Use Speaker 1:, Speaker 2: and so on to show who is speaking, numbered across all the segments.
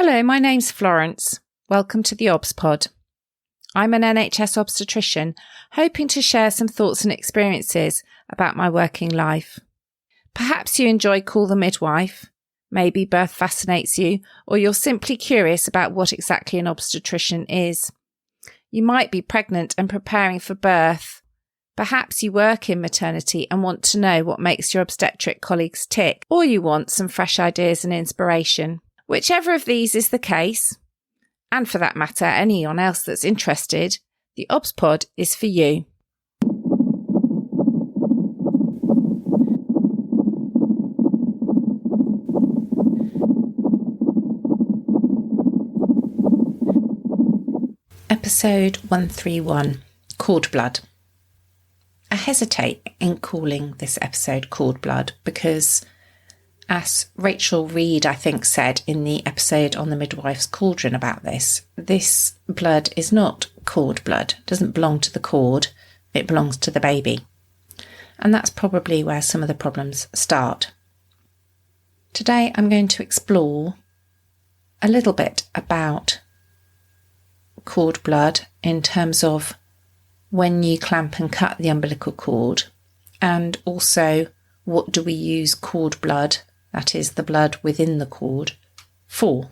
Speaker 1: Hello, my name's Florence. Welcome to theobspod. I'm an NHS obstetrician, hoping to share some thoughts and experiences about my working life. Perhaps you enjoy Call the Midwife, maybe birth fascinates you, or you're simply curious about what exactly an obstetrician is. You might be pregnant and preparing for birth. Perhaps you work in maternity and want to know what makes your obstetric colleagues tick, or you want some fresh ideas and inspiration. Whichever of these is the case, and for that matter, anyone else that's interested, the theobspod is for you. Episode 131, Cord Blood. I hesitate in calling this episode Cord Blood because, as Rachel Reed, I think, said in the episode on the midwife's cauldron about this blood is not cord blood. It doesn't belong to the cord, it belongs to the baby. And that's probably where some of the problems start. Today I'm going to explore a little bit about cord blood in terms of when you clamp and cut the umbilical cord, and also what do we use cord blood, that is the blood within the cord, for.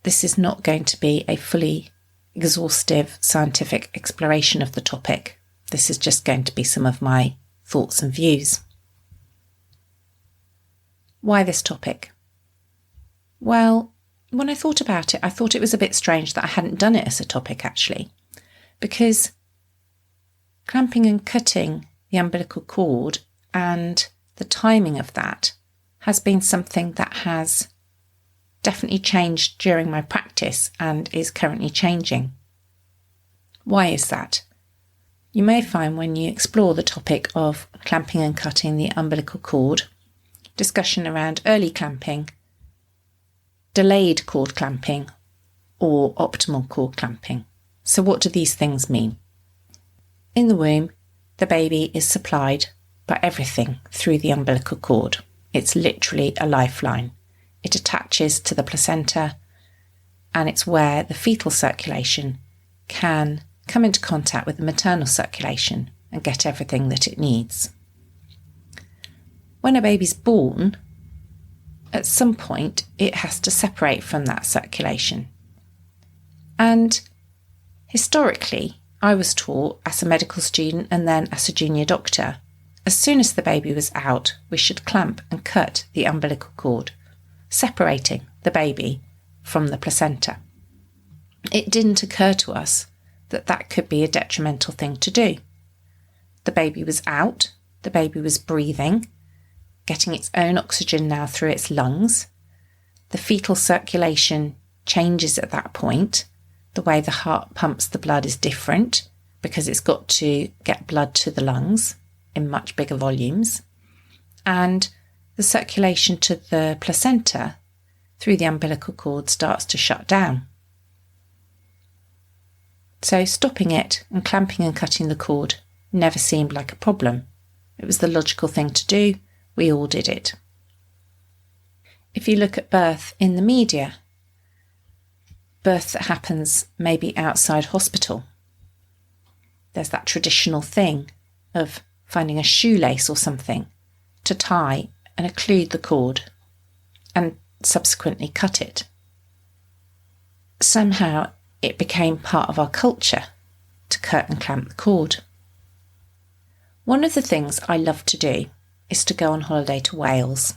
Speaker 1: This is not going to be a fully exhaustive scientific exploration of the topic. This is just going to be some of my thoughts and views. Why this topic? Well, when I thought about it, I thought it was a bit strange that I hadn't done it as a topic actually, because clamping and cutting the umbilical cord and the timing of that has been something that has definitely changed during my practice and is currently changing. Why is that? You may find when you explore the topic of clamping and cutting the umbilical cord, discussion around early clamping, delayed cord clamping, or optimal cord clamping. So what do these things mean? In the womb, the baby is supplied by everything through the umbilical cord. It's literally a lifeline. It attaches to the placenta, and it's where the fetal circulation can come into contact with the maternal circulation and get everything that it needs. When a baby's born, at some point it has to separate from that circulation. And historically, I was taught as a medical student and then as a junior doctor, as soon as the baby was out, we should clamp and cut the umbilical cord, separating the baby from the placenta. It didn't occur to us that that could be a detrimental thing to do. The baby was out, the baby was breathing, getting its own oxygen now through its lungs. The fetal circulation changes at that point. The way the heart pumps the blood is different because it's got to get blood to the lungs in much bigger volumes, and the circulation to the placenta through the umbilical cord starts to shut down. So stopping it and clamping and cutting the cord never seemed like a problem. It was the logical thing to do. We all did it. If you look at birth in the media, birth that happens maybe outside hospital, there's that traditional thing of finding a shoelace or something to tie and occlude the cord and subsequently cut it. Somehow it became part of our culture to cut and clamp the cord. One of the things I love to do is to go on holiday to Wales,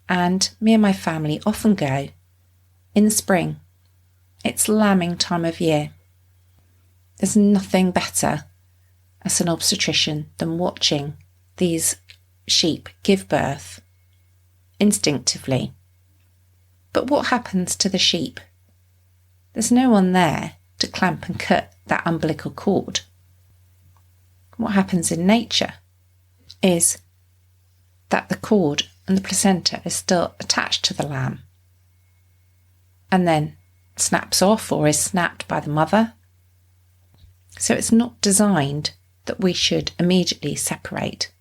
Speaker 1: and me and my family often go in the spring. It's lambing time of year. There's nothing better as an obstetrician than watching these sheep give birth instinctively. But what happens to the sheep? There's no one there to clamp and cut that umbilical cord. What happens in nature is that the cord and the placenta is still attached to the lamb and then snaps off or is snapped by the mother. So it's not designed that we should immediately separate.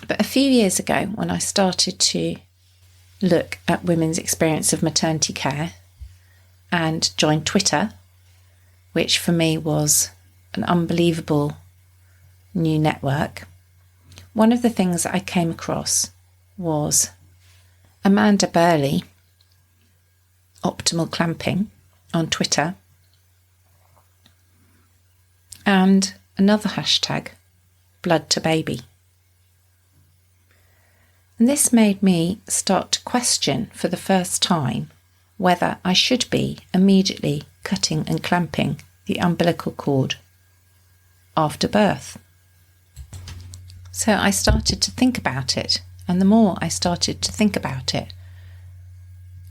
Speaker 1: But a few years ago, when I started to look at women's experience of maternity care and joined Twitter, which for me was an unbelievable new network, one of the things that I came across was Amanda Burley, Optimal Clamping, on Twitter, and another hashtag, Blood to Baby. And this made me start to question for the first time whether I should be immediately cutting and clamping the umbilical cord after birth. So I started to think about it, and the more I started to think about it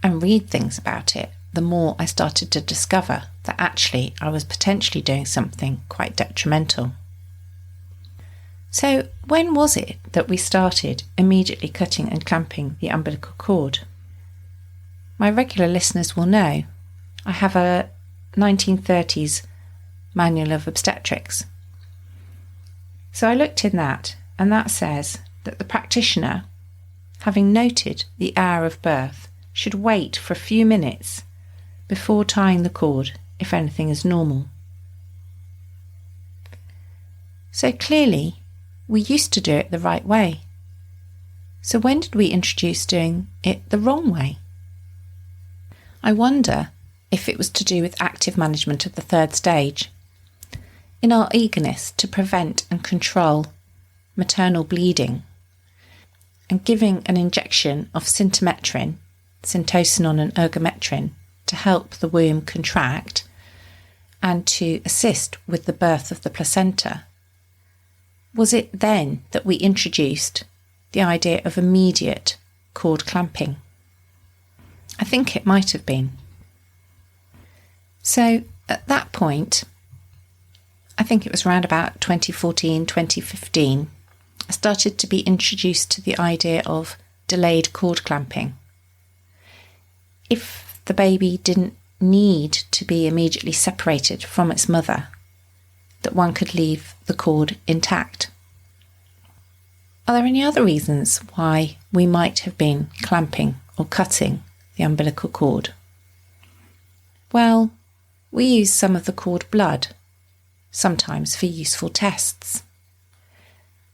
Speaker 1: and read things about it, the more I started to discover that actually I was potentially doing something quite detrimental. So when was it that we started immediately cutting and clamping the umbilical cord? My regular listeners will know I have a 1930s manual of obstetrics. So I looked in that, and that says that the practitioner, having noted the hour of birth, should wait for a few minutes before tying the cord if anything is normal. So clearly, we used to do it the right way. So when did we introduce doing it the wrong way? I wonder if it was to do with active management of the third stage. In our eagerness to prevent and control maternal bleeding, and giving an injection of syntocinon and ergometrin to help the womb contract and to assist with the birth of the placenta, was it then that we introduced the idea of immediate cord clamping? I think it might have been. So at that point, I think it was around about 2014, 2015, I started to be introduced to the idea of delayed cord clamping. If the baby didn't need to be immediately separated from its mother, that one could leave the cord intact. Are there any other reasons why we might have been clamping or cutting the umbilical cord? Well, we use some of the cord blood, sometimes for useful tests.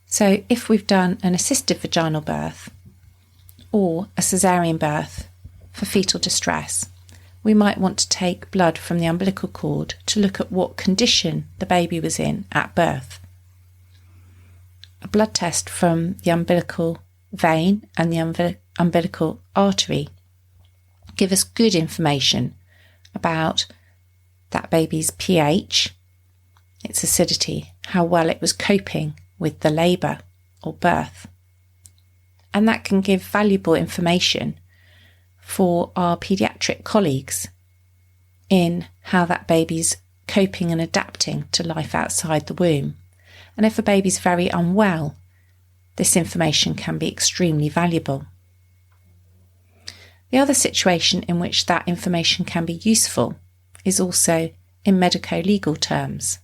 Speaker 1: So if we've done an assisted vaginal birth or a caesarean birth for fetal distress, we might want to take blood from the umbilical cord to look at what condition the baby was in at birth. A blood test from the umbilical vein and the umbilical artery give us good information about that baby's pH, its acidity, how well it was coping with the labour or birth. And that can give valuable information for our paediatric colleagues in how that baby's coping and adapting to life outside the womb. And if a baby's very unwell, this information can be extremely valuable. The other situation in which that information can be useful is also in medico-legal terms,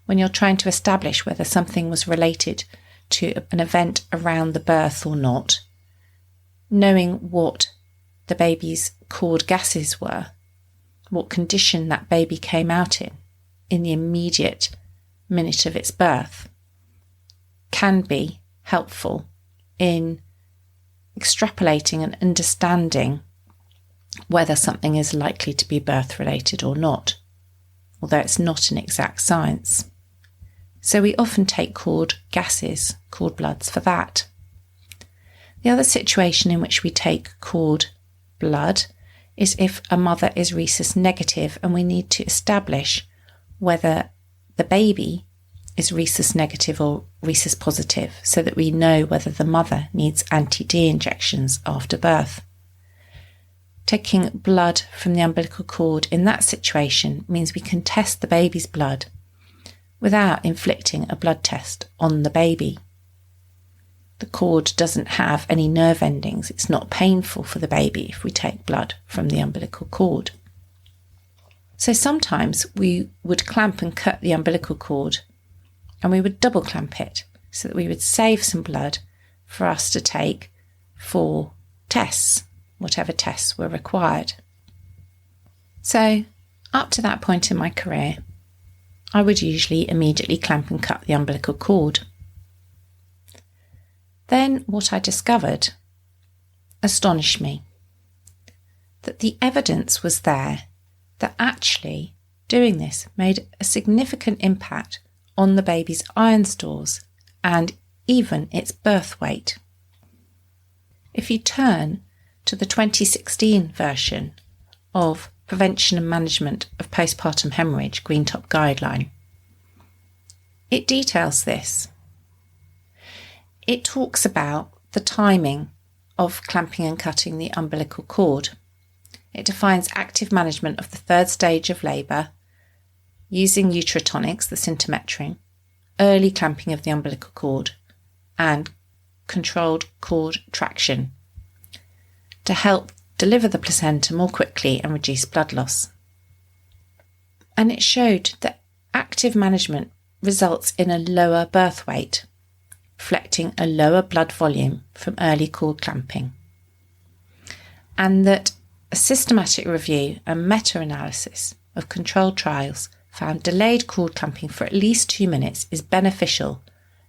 Speaker 1: when you're trying to establish whether something was related to an event around the birth or not. Knowing what the baby's cord gases were, what condition that baby came out in the immediate minute of its birth, can be helpful in extrapolating and understanding whether something is likely to be birth related or not, although it's not an exact science. So we often take cord gases, cord bloods for that. The other situation in which we take cord blood is if a mother is rhesus negative and we need to establish whether the baby is rhesus negative or rhesus positive, so that we know whether the mother needs anti-D injections after birth. Taking blood from the umbilical cord in that situation means we can test the baby's blood without inflicting a blood test on the baby. The cord doesn't have any nerve endings. It's not painful for the baby if we take blood from the umbilical cord. So sometimes we would clamp and cut the umbilical cord, and we would double clamp it so that we would save some blood for us to take for tests whatever tests were required. So, up to that point in my career, I would usually immediately clamp and cut the umbilical cord. Then what I discovered astonished me, that the evidence was there that actually doing this made a significant impact on the baby's iron stores and even its birth weight. If you turn to the 2016 version of Prevention and Management of Postpartum Hemorrhage Green Top Guideline, it details this. It talks about the timing of clamping and cutting the umbilical cord. It defines active management of the third stage of labour, using uterotonics, the symptometering, early clamping of the umbilical cord, and controlled cord traction to help deliver the placenta more quickly and reduce blood loss. And it showed that active management results in a lower birth weight, reflecting a lower blood volume from early cord clamping, and that a systematic review and meta-analysis of controlled trials found delayed cord clamping for at least 2 minutes is beneficial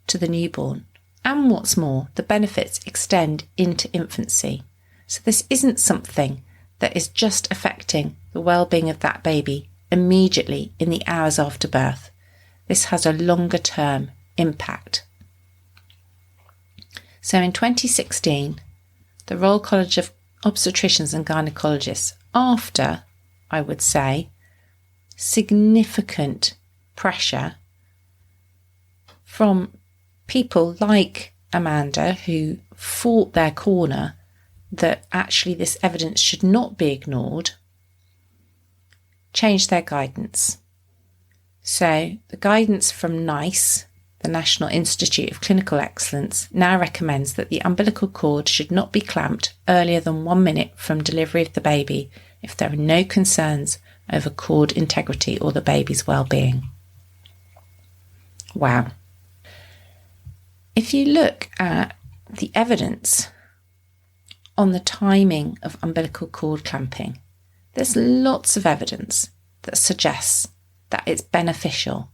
Speaker 1: to the newborn, and what's more, the benefits extend into infancy. So this isn't something that is just affecting the well-being of that baby immediately in the hours after birth. This has a longer term impact. So in 2016, the Royal College of Obstetricians and Gynecologists, after, I would say, significant pressure from people like Amanda, who fought their corner that actually this evidence should not be ignored, changed their guidance. So the guidance from NICE, the National Institute of Clinical Excellence, now recommends that the umbilical cord should not be clamped earlier than 1 minute from delivery of the baby if there are no concerns over cord integrity or the baby's well-being. Wow. If you look at the evidence on the timing of umbilical cord clamping, there's lots of evidence that suggests that it's beneficial.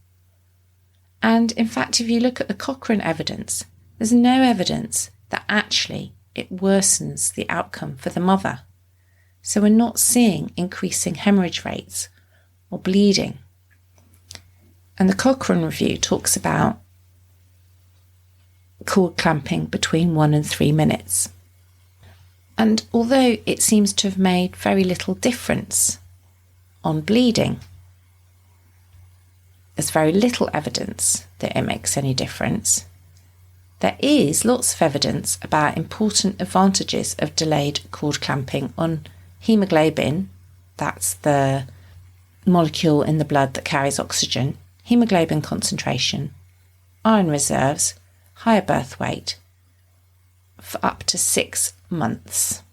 Speaker 1: And in fact, if you look at the Cochrane evidence, there's no evidence that actually it worsens the outcome for the mother. So we're not seeing increasing hemorrhage rates or bleeding. And the Cochrane review talks about cord clamping between 1 and 3 minutes. And although it seems to have made very little difference on bleeding, there's very little evidence that it makes any difference. There is lots of evidence about important advantages of delayed cord clamping on hemoglobin, that's the molecule in the blood that carries oxygen, hemoglobin concentration, iron reserves, higher birth weight, for up to 6 months.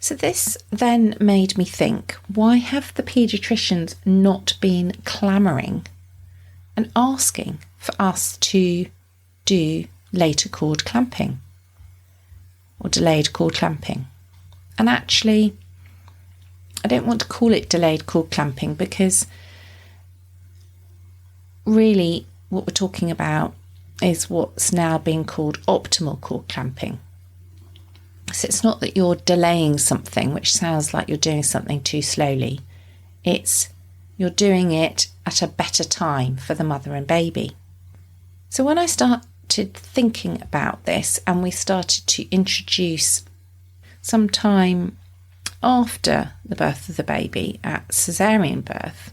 Speaker 1: So this then made me think, why have the paediatricians not been clamouring and asking for us to do later cord clamping or delayed cord clamping? And actually, I don't want to call it delayed cord clamping because really what we're talking about is what's now being called optimal cord clamping. So it's not that you're delaying something, which sounds like you're doing something too slowly. It's you're doing it at a better time for the mother and baby. So when I started thinking about this and we started to introduce sometime after the birth of the baby at caesarean birth,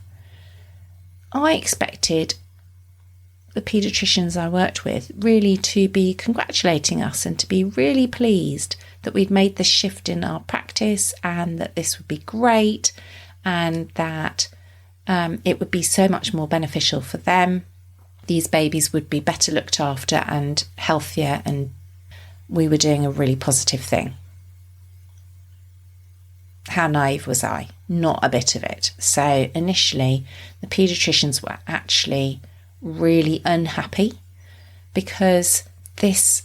Speaker 1: I expected the paediatricians I worked with really to be congratulating us and to be really pleased that we'd made this shift in our practice and that this would be great and that it would be so much more beneficial for them. These babies would be better looked after and healthier, and we were doing a really positive thing. How naive was I? Not a bit of it. So initially, the paediatricians were actually really unhappy because this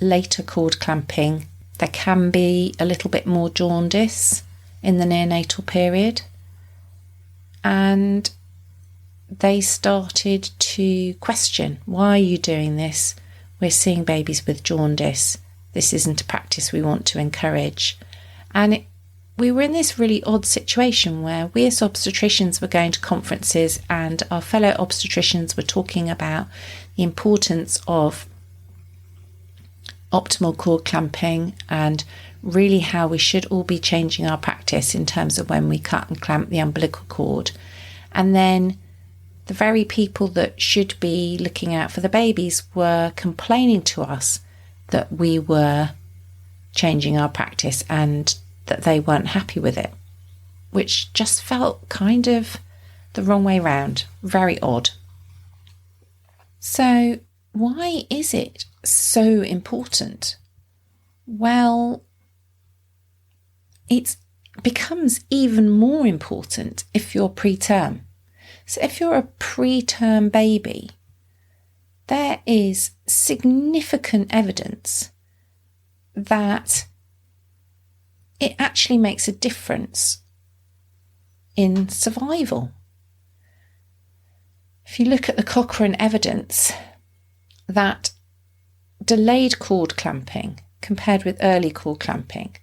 Speaker 1: later cord clamping There can be a little bit more jaundice in the neonatal period. And they started to question, why are you doing this? We're seeing babies with jaundice. This isn't a practice we want to encourage. And we were in this really odd situation where we as obstetricians were going to conferences and our fellow obstetricians were talking about the importance of optimal cord clamping and really how we should all be changing our practice in terms of when we cut and clamp the umbilical cord. And then the very people that should be looking out for the babies were complaining to us that we were changing our practice and that they weren't happy with it, which just felt kind of the wrong way round, very odd. So why is it so important? Well, it becomes even more important if you're preterm. So if you're a preterm baby, there is significant evidence that it actually makes a difference in survival. If you look at the Cochrane evidence, that delayed cord clamping compared with early cord clamping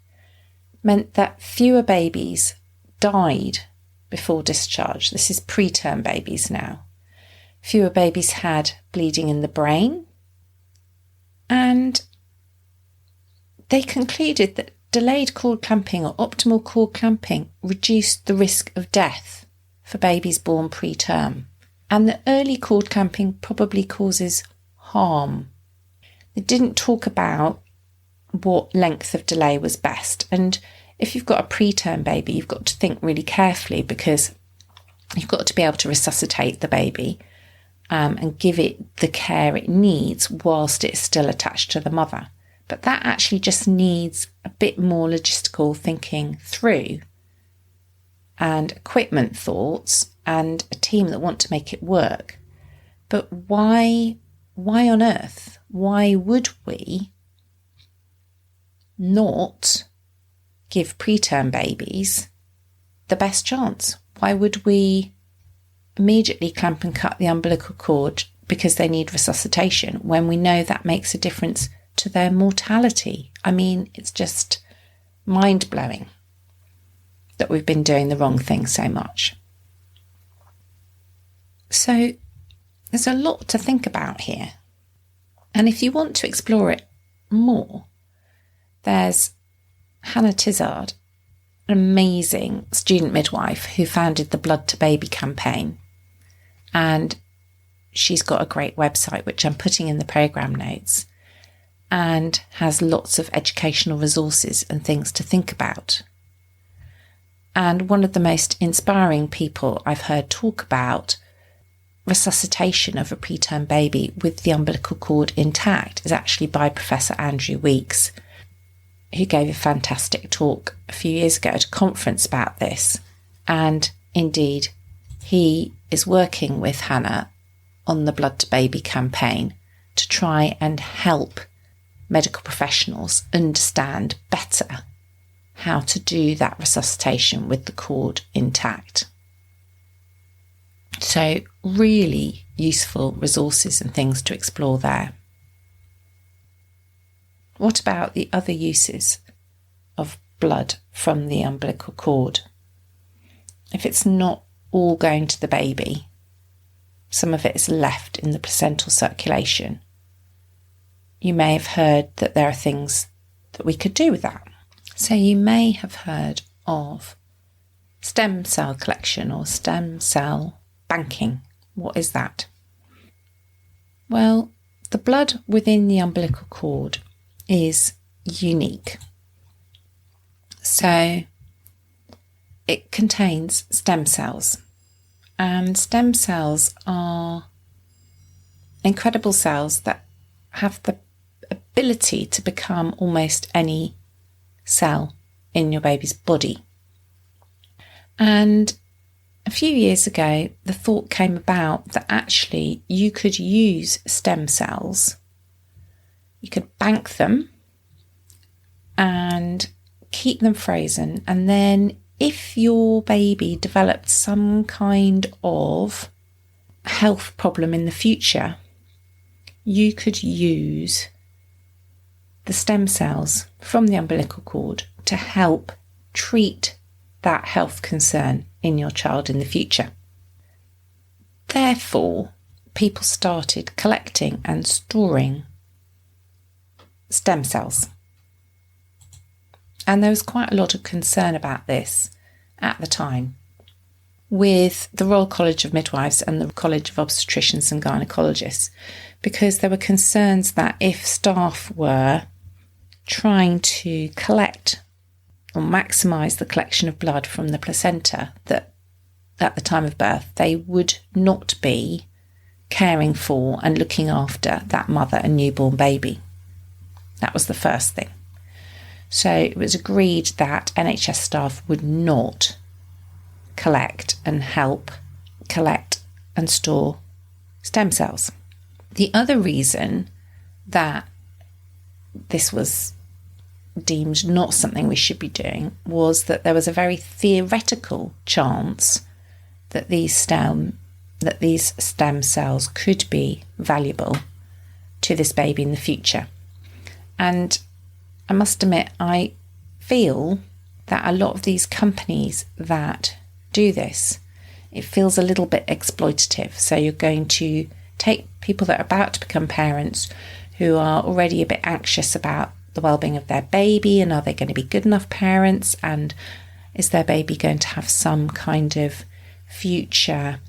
Speaker 1: meant that fewer babies died before discharge. This is preterm babies now. Fewer babies had bleeding in the brain, and they concluded that delayed cord clamping or optimal cord clamping reduced the risk of death for babies born preterm, and the early cord clamping probably causes harm. They didn't talk about what length of delay was best, and if you've got a preterm baby, you've got to think really carefully because you've got to be able to resuscitate the baby and give it the care it needs whilst it's still attached to the mother. But that actually just needs a bit more logistical thinking through and equipment thoughts and a team that want to make it work. But why on earth? Why would we not give preterm babies the best chance? Why would we immediately clamp and cut the umbilical cord because they need resuscitation when we know that makes a difference to their mortality? I mean, it's just mind-blowing that we've been doing the wrong thing so much. So there's a lot to think about here. And if you want to explore it more, there's Hannah Tizard, an amazing student midwife who founded the Blood to Baby campaign. And she's got a great website, which I'm putting in the programme notes, and has lots of educational resources and things to think about. And one of the most inspiring people I've heard talk about resuscitation of a preterm baby with the umbilical cord intact is actually by Professor Andrew Weeks, who gave a fantastic talk a few years ago at a conference about this. And indeed, he is working with Hannah on the Blood to Baby campaign to try and help medical professionals understand better how to do that resuscitation with the cord intact. So really useful resources and things to explore there. What about the other uses of blood from the umbilical cord? If it's not all going to the baby, some of it is left in the placental circulation. You may have heard that there are things that we could do with that. So you may have heard of stem cell collection or stem cell banking. What is that? Well, the blood within the umbilical cord is unique. So it contains stem cells, and stem cells are incredible cells that have the ability to become almost any cell in your baby's body. And a few years ago, the thought came about that actually you could use stem cells, you could bank them, and keep them frozen. And then if your baby developed some kind of health problem in the future, you could use the stem cells from the umbilical cord to help treat that health concern in your child in the future. Therefore, people started collecting and storing stem cells. And there was quite a lot of concern about this at the time with the Royal College of Midwives and the College of Obstetricians and Gynecologists, because there were concerns that if staff were trying to collect or maximise the collection of blood from the placenta, that at the time of birth they would not be caring for and looking after that mother and newborn baby. That was the first thing. So it was agreed that NHS staff would not collect and help collect and store stem cells. The other reason that this was deemed not something we should be doing was that there was a very theoretical chance that these stem cells could be valuable to this baby in the future. And I must admit, I feel that a lot of these companies that do this, it feels a little bit exploitative. So you're going to take people that are about to become parents who are already a bit anxious about the well-being of their baby, and are they going to be good enough parents, and is their baby going to have some kind of future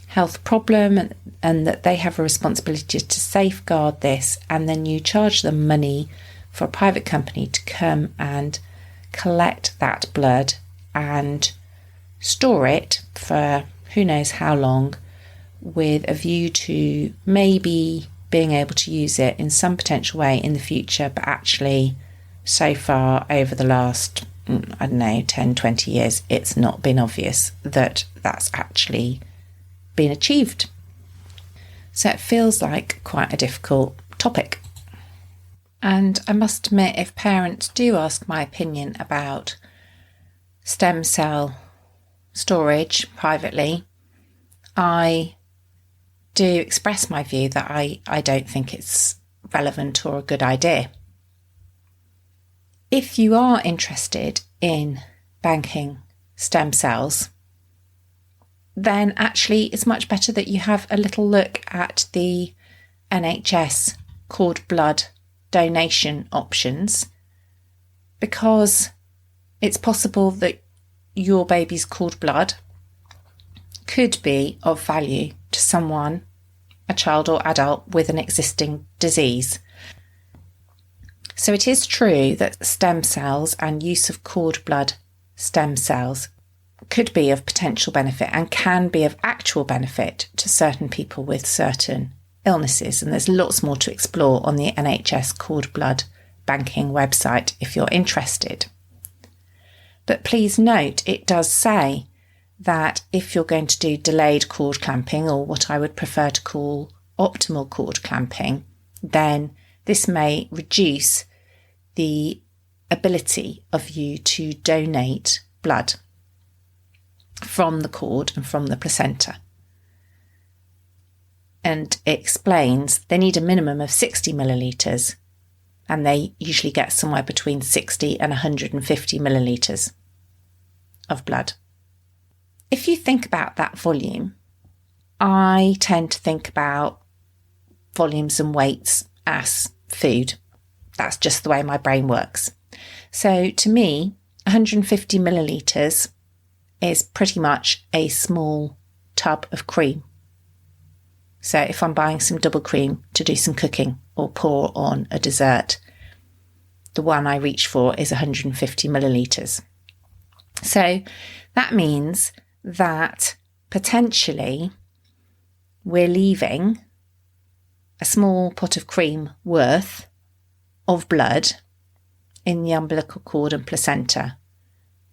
Speaker 1: health problem, and that they have a responsibility to safeguard this, and then you charge them money for a private company to come and collect that blood and store it for who knows how long, with a view to maybe being able to use it in some potential way in the future, but actually so far over the last, 10, 20 years, it's not been obvious that that's actually been achieved. So it feels like quite a difficult topic. And I must admit, if parents do ask my opinion about stem cell storage privately, I do express my view that I don't think it's relevant or a good idea. If you are interested in banking stem cells, then actually it's much better that you have a little look at the NHS cord blood donation options, because it's possible that your baby's cord blood could be of value to someone, a child or adult, with an existing disease. So it is true that stem cells and use of cord blood stem cells could be of potential benefit and can be of actual benefit to certain people with certain illnesses. And there's lots more to explore on the NHS cord blood banking website if you're interested. But please note, it does say that if you're going to do delayed cord clamping, or what I would prefer to call optimal cord clamping, then this may reduce the ability of you to donate blood from the cord and from the placenta. And it explains they need a minimum of 60 millilitres, and they usually get somewhere between 60 and 150 millilitres of blood. If you think about that volume, I tend to think about volumes and weights as food. That's just the way my brain works. So to me, 150 millilitres is pretty much a small tub of cream. So if I'm buying some double cream to do some cooking or pour on a dessert, the one I reach for is 150 millilitres. So that means that potentially we're leaving a small pot of cream worth of blood in the umbilical cord and placenta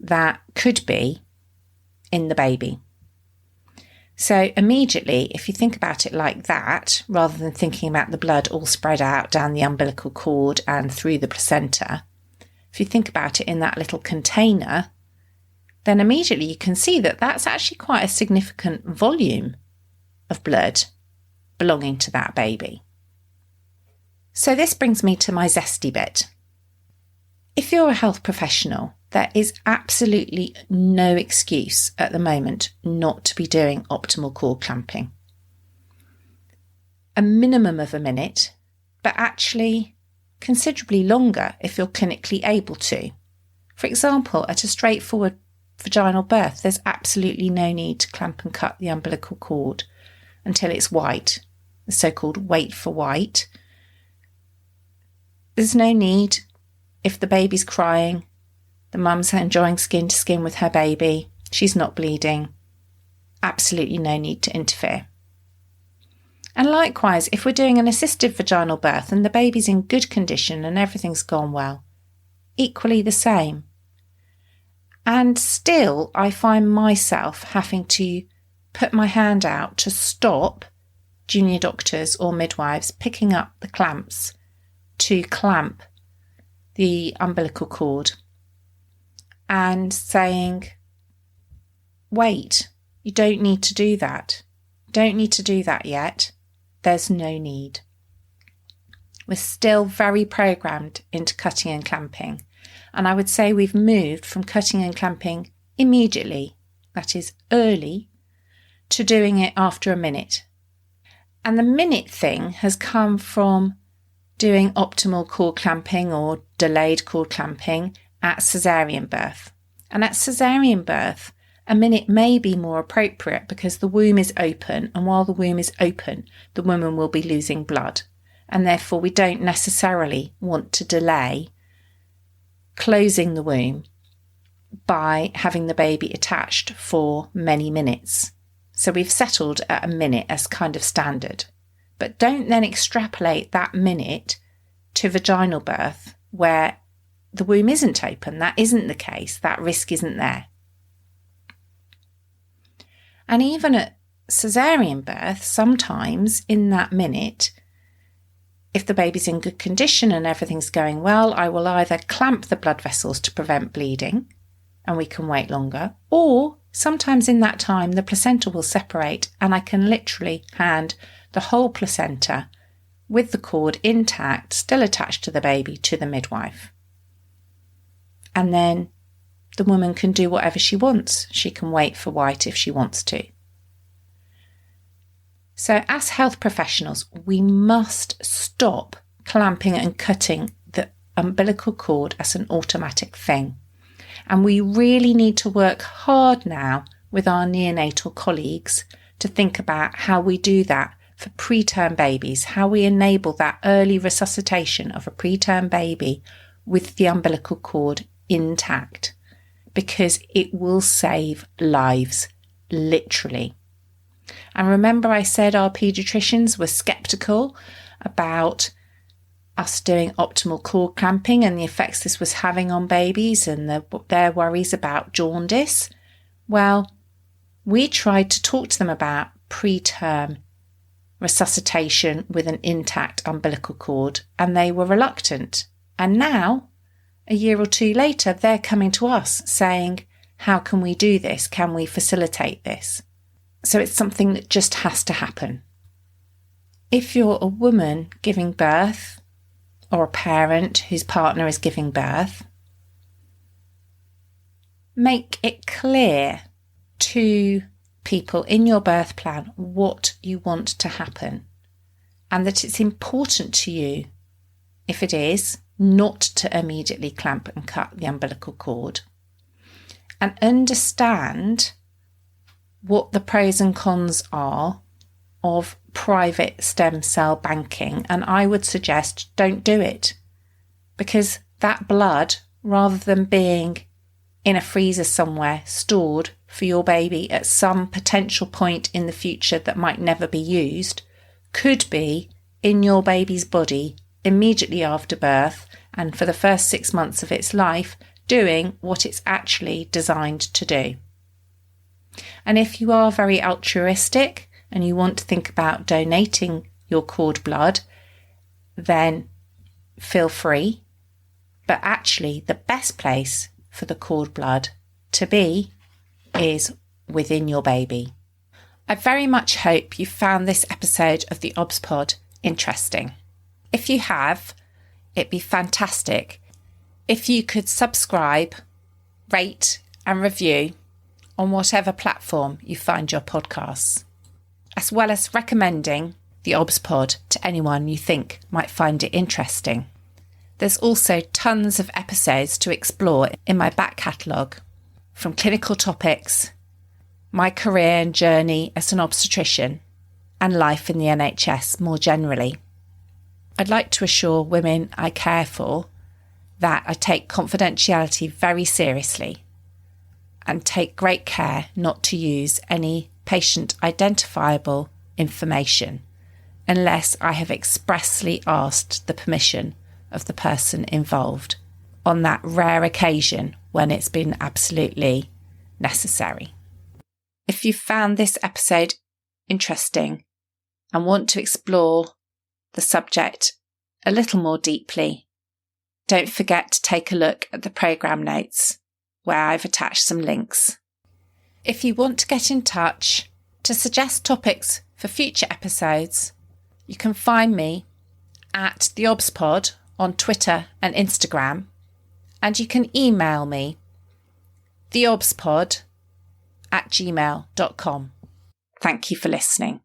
Speaker 1: that could be in the baby. So immediately, if you think about it like that, rather than thinking about the blood all spread out down the umbilical cord and through the placenta, if you think about it in that little container, then immediately you can see that that's actually quite a significant volume of blood belonging to that baby. So this brings me to my zesty bit. If you're a health professional, there is absolutely no excuse at the moment not to be doing optimal cord clamping. A minimum of a minute, but actually considerably longer if you're clinically able to. For example, at a straightforward vaginal birth, there's absolutely no need to clamp and cut the umbilical cord until it's white, the so-called wait for white. There's no need if the baby's crying, the mum's enjoying skin to skin with her baby, she's not bleeding. Absolutely no need to interfere. And likewise, if we're doing an assisted vaginal birth and the baby's in good condition and everything's gone well, equally the same. And still, I find myself having to put my hand out to stop junior doctors or midwives picking up the clamps to clamp the umbilical cord and saying, wait, you don't need to do that. Don't need to do that yet. There's no need. We're still very programmed into cutting and clamping. And I would say we've moved from cutting and clamping immediately, that is early, to doing it after a minute. And the minute thing has come from doing optimal cord clamping or delayed cord clamping at caesarean birth. And at caesarean birth, a minute may be more appropriate because the womb is open, and while the womb is open, the woman will be losing blood. And therefore, we don't necessarily want to delay closing the womb by having the baby attached for many minutes. So we've settled at a minute as kind of standard. But don't then extrapolate that minute to vaginal birth where the womb isn't open. That isn't the case. That risk isn't there. And even at caesarean birth, sometimes in that minute, if the baby's in good condition and everything's going well, I will either clamp the blood vessels to prevent bleeding and we can wait longer, or sometimes in that time the placenta will separate and I can literally hand the whole placenta with the cord intact, still attached to the baby, to the midwife. And then the woman can do whatever she wants. She can wait for white if she wants to. So as health professionals, we must stop clamping and cutting the umbilical cord as an automatic thing. And we really need to work hard now with our neonatal colleagues to think about how we do that for preterm babies, how we enable that early resuscitation of a preterm baby with the umbilical cord intact, because it will save lives, literally. And remember I said our paediatricians were sceptical about us doing optimal cord clamping and the effects this was having on babies and their worries about jaundice. Well, we tried to talk to them about preterm resuscitation with an intact umbilical cord, and they were reluctant. And now, a year or two later, they're coming to us saying, how can we do this? Can we facilitate this? So it's something that just has to happen. If you're a woman giving birth or a parent whose partner is giving birth, make it clear to people in your birth plan what you want to happen, and that it's important to you, if it is, not to immediately clamp and cut the umbilical cord, and understand what the pros and cons are of private stem cell banking. And I would suggest don't do it, because that blood, rather than being in a freezer somewhere stored for your baby at some potential point in the future that might never be used, could be in your baby's body immediately after birth and for the first 6 months of its life, doing what it's actually designed to do. And if you are very altruistic and you want to think about donating your cord blood, then feel free. But actually, the best place for the cord blood to be is within your baby. I very much hope you found this episode of the theobspod interesting. If you have, it'd be fantastic if you could subscribe, rate and review on whatever platform you find your podcasts, as well as recommending the theobspod to anyone you think might find it interesting. There's also tons of episodes to explore in my back catalogue, from clinical topics, my career and journey as an obstetrician, and life in the NHS more generally. I'd like to assure women I care for that I take confidentiality very seriously and take great care not to use any patient identifiable information unless I have expressly asked the permission of the person involved on that rare occasion when it's been absolutely necessary. If you found this episode interesting and want to explore the subject a little more deeply, don't forget to take a look at the programme notes where I've attached some links. If you want to get in touch to suggest topics for future episodes, you can find me at theobspod on Twitter and Instagram, and you can email me theobspod@gmail.com. Thank you for listening.